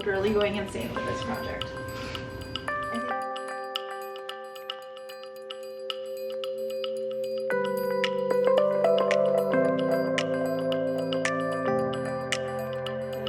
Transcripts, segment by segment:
literally going insane with this project.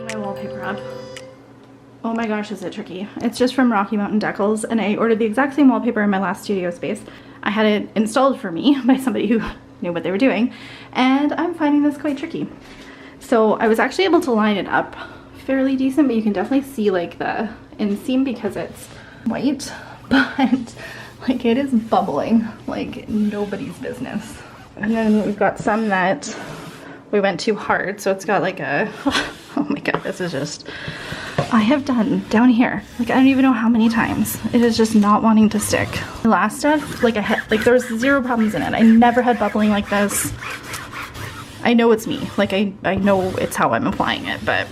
My wallpaper up. Oh my gosh, is it tricky. It's just from Rocky Mountain Decals, and I ordered the exact same wallpaper in my last studio space. I had it installed for me by somebody who knew what they were doing, and I'm finding this quite tricky. So I was actually able to line it up fairly decent, but you can definitely see like the inseam because it's white, but like it is bubbling like nobody's business. And then we've got some that we went too hard, so it's got like a, oh my god, this is just, I have done down here, like I don't even know how many times. It is just not wanting to stick. The last stuff, like I had, like there was zero problems in it. I never had bubbling like this. I know it's me, like I know it's how I'm applying it, but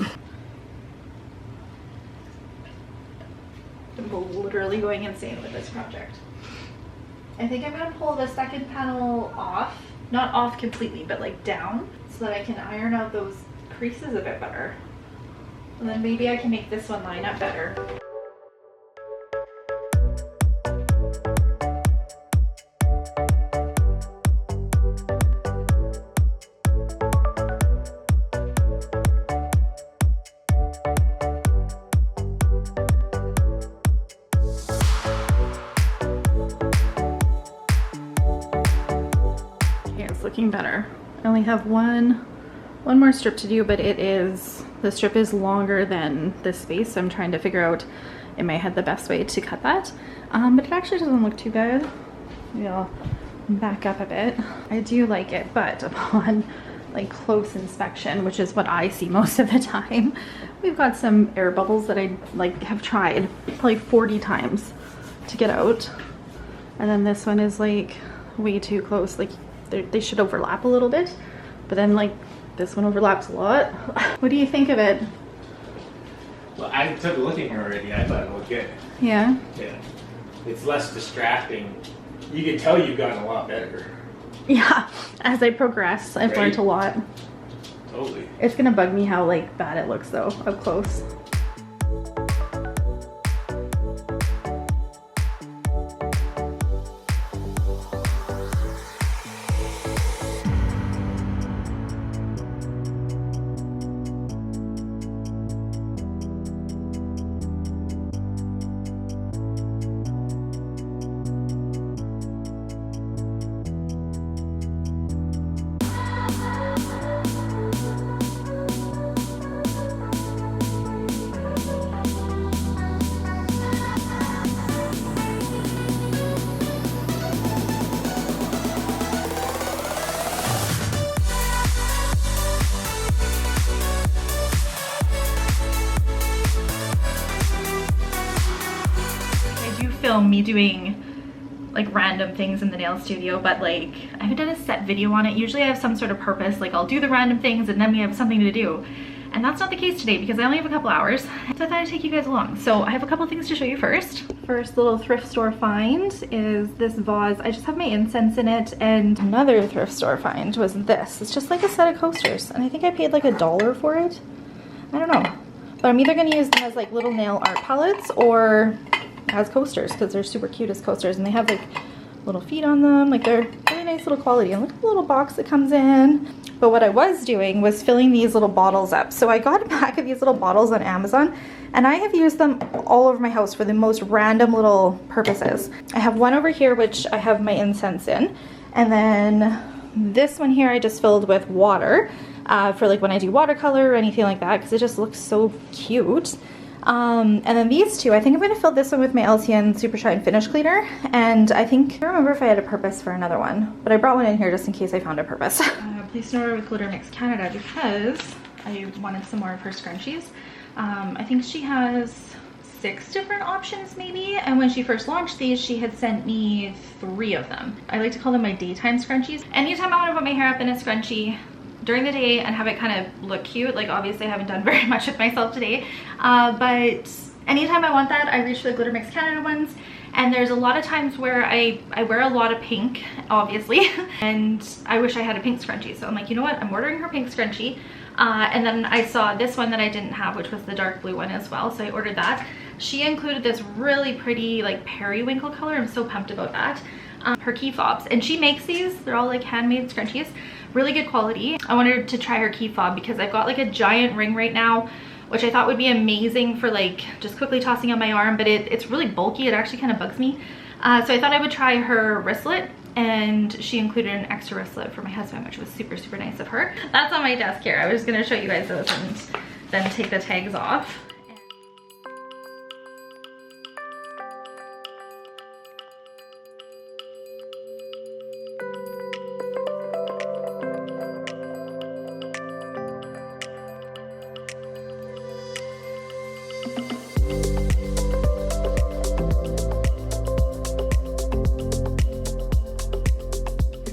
I'm literally going insane with this project. I think I'm gonna pull the second panel off, not off completely, but like down, so that I can iron out those creases a bit better. And then maybe I can make this one line up better. Okay, it's looking better. I only have one more strip to do, but the strip is longer than this space, so I'm trying to figure out in my head the best way to cut that. But it actually doesn't look too bad. Maybe I'll back up a bit. I do like it, but upon like close inspection, which is what I see most of the time, we've got some air bubbles that I like have tried like 40 times to get out. And then this one is like way too close, like they should overlap a little bit, but then like this one overlaps a lot. What do you think of it? Well, I took a look at here already. I thought it looked good. Yeah? Yeah. It's less distracting. You can tell you've gotten a lot better. Yeah. As I progress, I've learned a lot. Totally. It's gonna bug me how like bad it looks though, up close. Film me doing like random things in the nail studio, but like I haven't done a set video on it. Usually I have some sort of purpose, like I'll do the random things and then we have something to do, and that's not the case today because I only have a couple hours, so I thought I'd take you guys along. So I have a couple things to show you first. First little thrift store find is this vase. I just have my incense in it, and another thrift store find was this. It's just like a set of coasters, and I think I paid like $1 for it. I don't know, but I'm either gonna use them as like little nail art palettes or as coasters because they're super cute as coasters, and they have like little feet on them. Like they're really nice little quality, and look at the little box that comes in. But what I was doing was filling these little bottles up. So I got a pack of these little bottles on Amazon, and I have used them all over my house for the most random little purposes. I have one over here which I have my incense in, and then this one here I just filled with water for like when I do watercolor or anything like that, because it just looks so cute. And then these two, I think I'm going to fill this one with my LCN Super Shine Finish Cleaner, and I think, I don't remember if I had a purpose for another one, but I brought one in here just in case I found a purpose. Placed an order with Glitter Mix Canada because I wanted some more of her scrunchies. I think she has 6 different options maybe, and when she first launched these she had sent me 3 of them. I like to call them my daytime scrunchies. Anytime I want to put my hair up in a scrunchie during the day and have it kind of look cute, like obviously I haven't done very much with myself today, but anytime I want that I reach for the Glitter Mix Canada ones. And there's a lot of times where I wear a lot of pink, obviously, and I wish I had a pink scrunchie. So I'm like, you know what, I'm ordering her pink scrunchie. And then I saw this one that I didn't have, which was the dark blue one as well, so I ordered that. She included this really pretty like periwinkle color. I'm so pumped about that. Her key fobs, and she makes these, they're all like handmade scrunchies, really good quality. I wanted to try her key fob because I've got like a giant ring right now, which I thought would be amazing for like just quickly tossing on my arm, but it's really bulky. It actually kind of bugs me. So I thought I would try her wristlet, and she included an extra wristlet for my husband, which was super, super nice of her. That's on my desk here. I was gonna show you guys those and then take the tags off.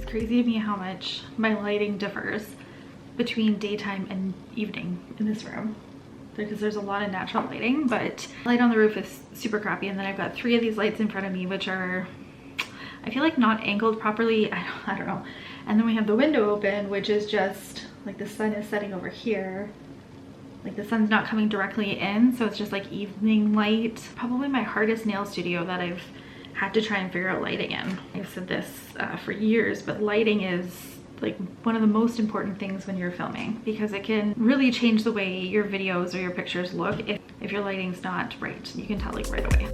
Crazy to me how much my lighting differs between daytime and evening in this room, because there's a lot of natural lighting, but light on the roof is super crappy. And then I've got 3 of these lights in front of me, which are, I feel like, not angled properly. I don't know. And then we have the window open, which is just like the sun is setting over here. Like the sun's not coming directly in, so it's just like evening light. Probably my hardest nail studio that I've had to try and figure out lighting in. I've said this for years, but lighting is like one of the most important things when you're filming, because it can really change the way your videos or your pictures look if your lighting's not right. You can tell like right away.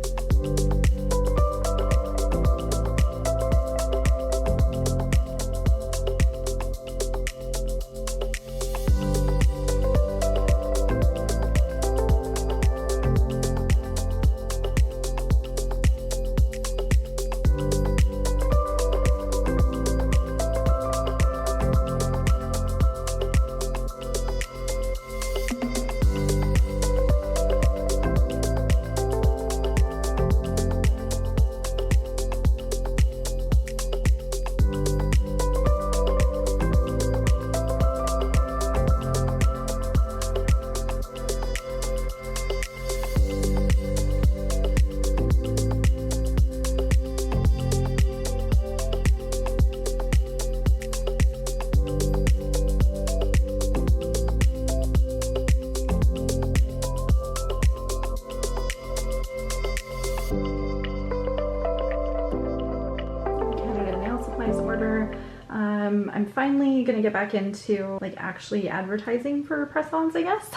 I'm finally gonna get back into like actually advertising for press-ons, I guess,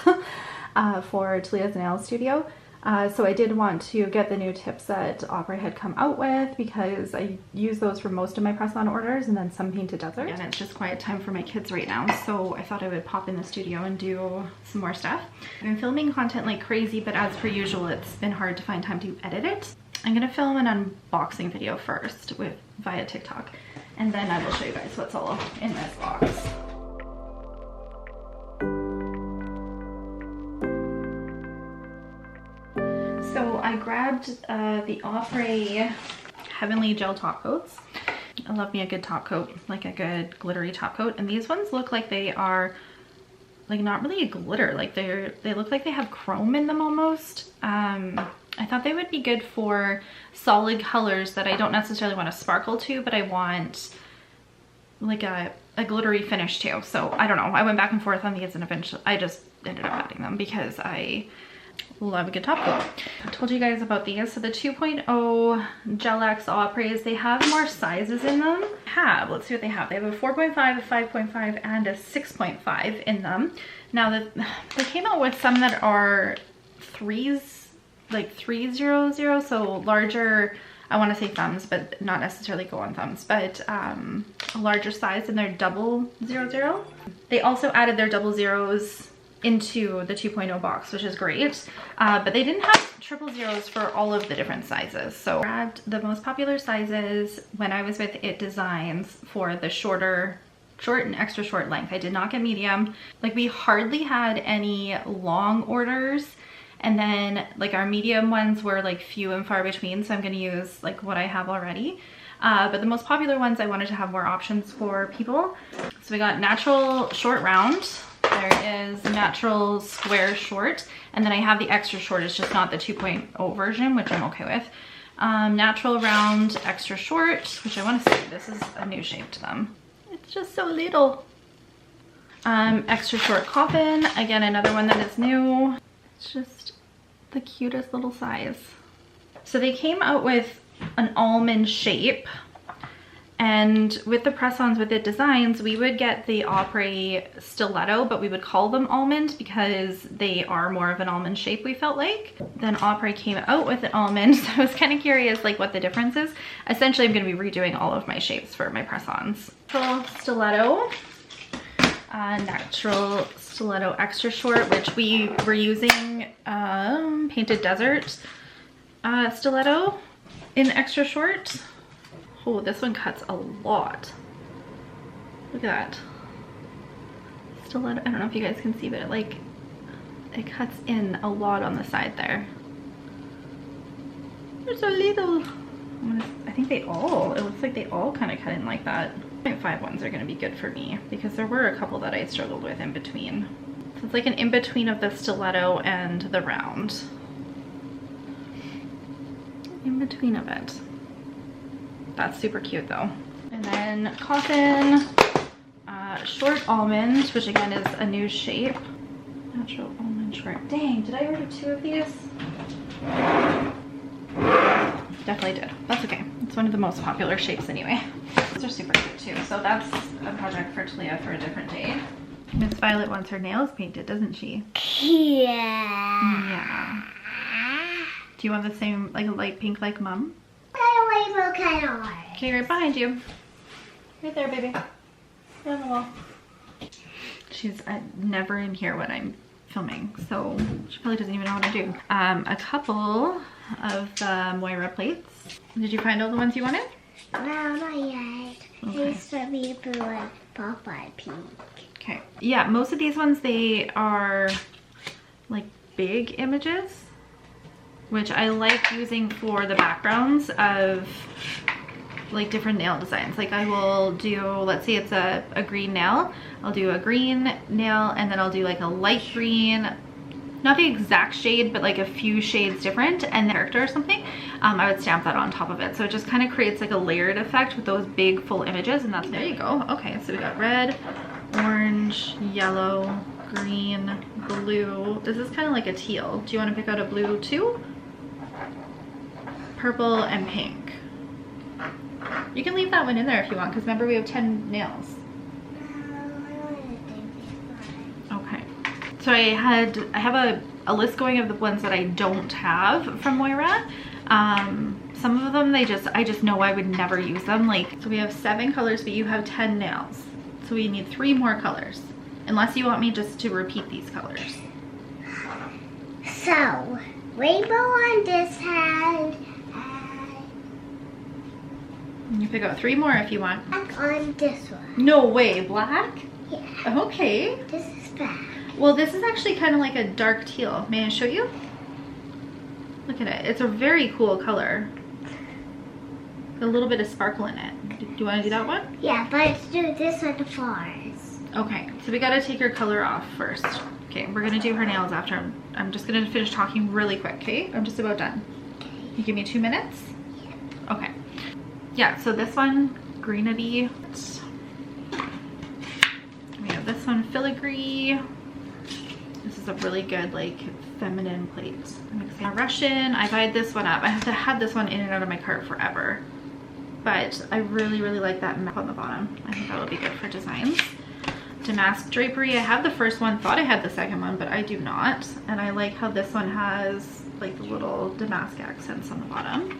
for Talias Nail Studio. So I did want to get the new tips that Opera had come out with, because I use those for most of my press-on orders, and then some Painted Desert. And it's just quiet time for my kids right now, so I thought I would pop in the studio and do some more stuff. I've been filming content like crazy, but as per usual, it's been hard to find time to edit it. I'm gonna film an unboxing video first via TikTok, and then I will show you guys what's all in this box. So I grabbed the Opera Heavenly Gel top coats. I love me a good top coat, like a good glittery top coat, and these ones look like they are like not really a glitter, like they look like they have chrome in them almost. I thought they would be good for solid colors that I don't necessarily want to sparkle to, but I want like a glittery finish too. So I don't know, I went back and forth on these, and eventually I just ended up adding them because I love a good top coat. I told you guys about these. So the 2.0 Gel X Opera's, they have more sizes in them. Let's see what they have. They have a 4.5, a 5.5, and a 6.5 in them. Now they came out with some that are 3s, like 300, so larger, I want to say thumbs, but not necessarily go on thumbs, but a larger size, and they're 000. They also added their 00s into the 2.0 box, which is great, but they didn't have 000s for all of the different sizes. So I grabbed the most popular sizes when I was with It Designs for the short and extra short length. I did not get medium. Like, we hardly had any long orders, and then like our medium ones were like few and far between, so I'm going to use like what I have already. But the most popular ones, I wanted to have more options for people. So we got natural short round, there is natural square short, and then I have the extra short. It's just not the 2.0 version, which I'm okay with. Natural round extra short, which I want to say this is a new shape to them. It's just so little. Extra short coffin, again another one that is new. It's just the cutest little size. So they came out with an almond shape, and with the press-ons with the designs, we would get the Opry stiletto, but we would call them almond because they are more of an almond shape, we felt like. Then Opry came out with an almond, so I was kind of curious like what the difference is. Essentially, I'm going to be redoing all of my shapes for my press-ons. Stiletto. Natural stiletto extra short, which we were using Painted Desert stiletto in extra short. Oh, this one cuts a lot. Look at that stiletto. I don't know if you guys can see, but it cuts in a lot on the side there. They're so little. I think it looks like they all kind of cut in like that. 0.5 ones are going to be good for me because there were a couple that I struggled with in between. So it's like an in-between of the stiletto and the round. In between of it. That's super cute though. And then coffin, short almond, which again is a new shape. Natural almond short. Dang, did I order 2 of these? Definitely did. That's okay. It's one of the most popular shapes anyway. These are super cute too. So that's a project for Talia for a different day. Miss Violet wants her nails painted, doesn't she? Yeah. Yeah. Do you want the same, like a light pink like Mom? Okay, right behind you. Right there, baby. Right on the wall. She's never in here when I'm filming, so she probably doesn't even know what to do. A couple of the Moira plates. Did you find all the ones you wanted? No, not yet. Okay. It's for me blue and Popeye pink. Okay. Yeah, most of these ones, they are like big images, which I like using for the backgrounds of like different nail designs. Like I will do, let's say it's a green nail, I'll do a green nail and then I'll do like a light green, not the exact shade, but like a few shades different, and the character or something. I would stamp that on top of it. So it just kind of creates like a layered effect with those big full images, and that's, there you go. Okay, so we got red, orange, yellow, green, blue. This is kind of like a teal. Do you want to pick out a blue too? Purple and pink. You can leave that one in there if you want, because remember we have 10 nails. Okay. So I have a list going of the ones that I don't have from Moira. Some of them I just know I would never use them. Like, so we have 7 colors, but you have 10 nails. So we need 3 more colors. Unless you want me just to repeat these colors. So, rainbow on this hand. You pick out 3 more if you want. Black on this one. No way, black? Yeah. Okay. This is black. Well, this is actually kind of like a dark teal. May I show you? Look at it. It's a very cool color. A little bit of sparkle in it. Do you want to do that one? Yeah, but let's do this one first. Okay, so we got to take her color off first. Okay, we're going to do her nails after. I'm just going to finish talking really quick, okay? I'm just about done. Okay. You give me 2 minutes? Yeah. Okay. Yeah, so this one, greenity. We have this one, filigree. This is a really good, like, feminine plate. I'm excited. Russian, I buyed this one up. I have to have this one in and out of my cart forever. But I really, really like that map on the bottom. I think that would be good for designs. Damask drapery, I have the first one, thought I had the second one, but I do not. And I like how this one has like the little damask accents on the bottom.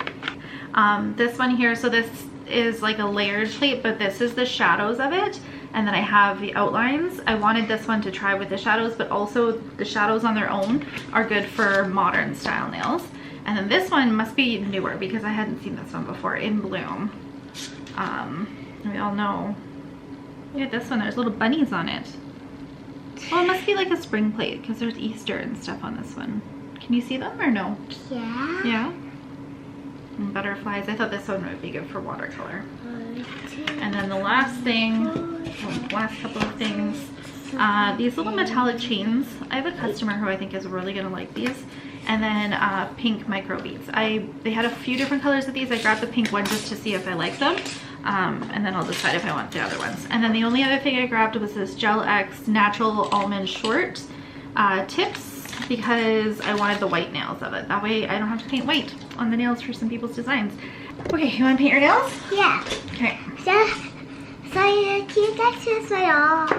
This one here, so this is like a layered plate, but this is the shadows of it. And then I have the outlines. I wanted this one to try with the shadows, but also the shadows on their own are good for modern style nails. And then this one must be newer because I hadn't seen this one before, in Bloom. We all know. Look at this one, there's little bunnies on it. Oh, it must be like a spring plate because there's Easter and stuff on this one. Can you see them or no? Yeah. Yeah? And butterflies. I thought this one would be good for watercolor. And then the last thing, last couple of things, these little metallic chains. I have a customer who I think is really gonna like these. And then pink micro beads. They had a few different colors of these. I grabbed the pink one just to see if I like them. And then I'll decide if I want the other ones. And then the only other thing I grabbed was this Gel X Natural Almond Short tips, because I wanted the white nails of it. That way I don't have to paint white on the nails for some people's designs. Okay, you want to paint your nails? Yeah. Okay. So you can get this one off.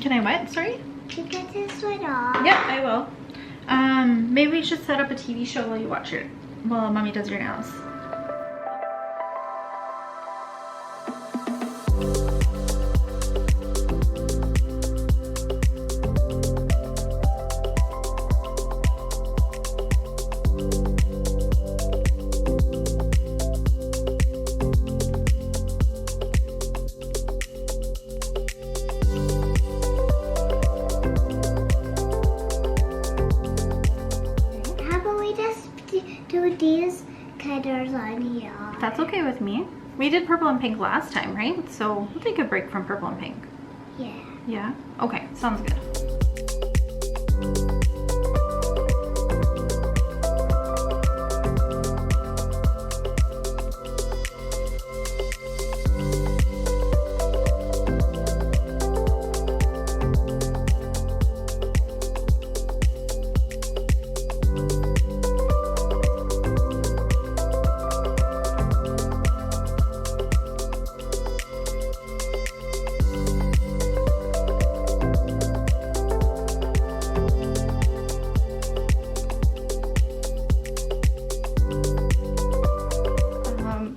Can I what? Sorry? You get this one off. Yeah, I will. Maybe we should set up a TV show while you watch it, while Mommy does your nails. Do these colors on here. That's okay with me. We did purple and pink last time, right? So we'll take a break from purple and pink. Yeah. Yeah? Okay, sounds good.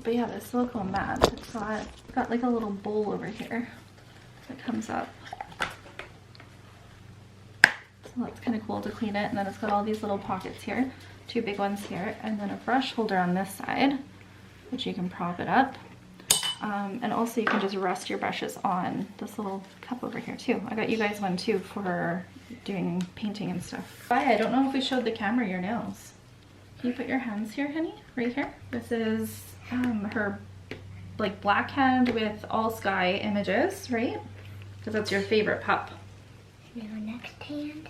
But yeah, the silicone mat, it's got like a little bowl over here that comes up. So that's kind of cool to clean it. And then it's got all these little pockets here, 2 big ones here, and then a brush holder on this side, which you can prop it up. And also you can just rest your brushes on this little cup over here too. I got you guys one too for doing painting and stuff. I don't know if we showed the camera your nails. Can you put your hands here, honey? Right here? This is her like black hand with all sky images, right? Because that's your favorite pup. Your next hand.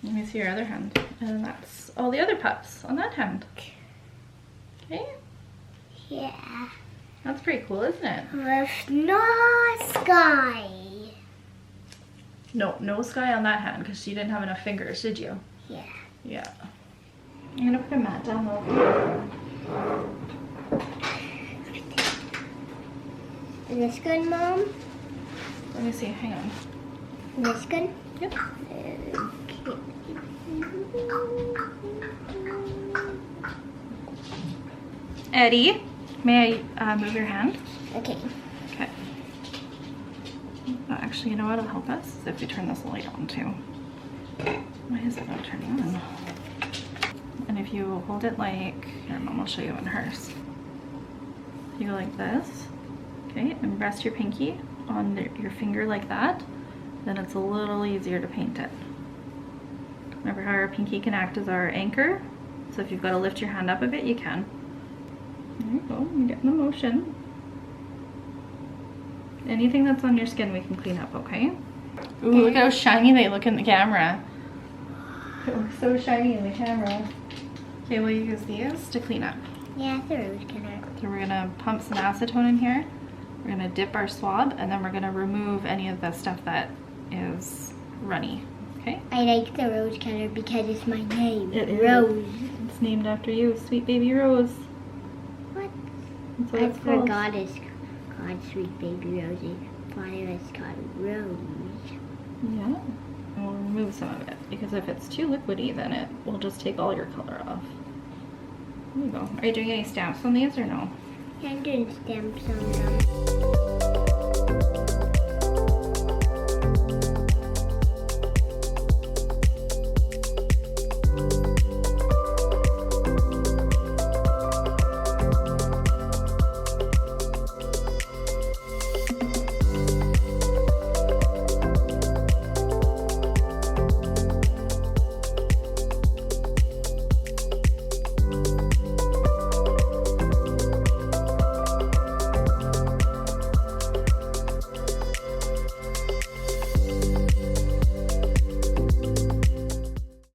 Let me see your other hand. And that's all the other pups on that hand. Okay? Yeah. That's pretty cool, isn't it? With no sky. No sky on that hand because you didn't have enough fingers, did you? Yeah. Yeah. I'm gonna put a mat down over. Is this good, Mom? Let me see, hang on. Is this good? Yep. Eddie, may I move your hand? Okay. Okay. Actually, you know what will help us? Is if we turn this light on too. Why is it not turning on? And if you hold it like, here, Mom will show you in hers. You go like this, okay, and rest your pinky on your finger like that, then it's a little easier to paint it. Remember how our pinky can act as our anchor? So if you've got to lift your hand up a bit, you can. There you go, you're getting the motion. Anything that's on your skin we can clean up, okay? Ooh, look at how shiny they look in the camera. It looks so shiny in the camera. Okay, we'll use these to clean up. Yeah, the rose color. So we're gonna pump some acetone in here. We're gonna dip our swab, and then we're gonna remove any of the stuff that is runny, okay? I like the rose color because it's my name. It is. Rose. It's named after you, sweet baby Rose. What? That's what I it's called. forgot it's called Sweet Baby Rosie. Father is called Rose. Yeah. And we'll remove some of it, because if it's too liquidy, then it will just take all your color off. There you go. Are you doing any stamps on these or no? Yeah, I'm doing stamps on them.